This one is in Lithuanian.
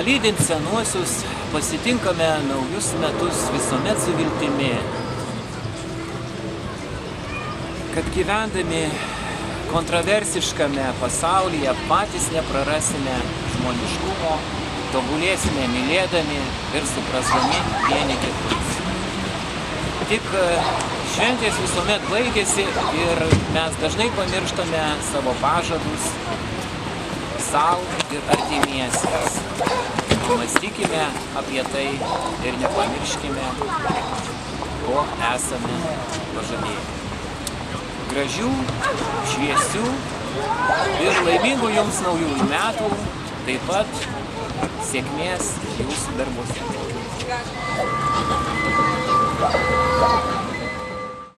palydint senuosius, pasitinkame naujus metus visuomet su viltimi, kad gyvendami kontroversiškame pasaulyje patys neprarasime žmoniškumo, tobulėsime mylėdami ir suprasdami vieni kitus. Tik šventės visuomet baigėsi ir mes dažnai pamirštame savo pažadus savo ir artimiesiems. Mąstykime apie tai ir nepamirškime, ko esame pažadėję. Gražių, šviesių ir laimingų jums naujųjų metų, taip pat sėkmės jūsų darbuose.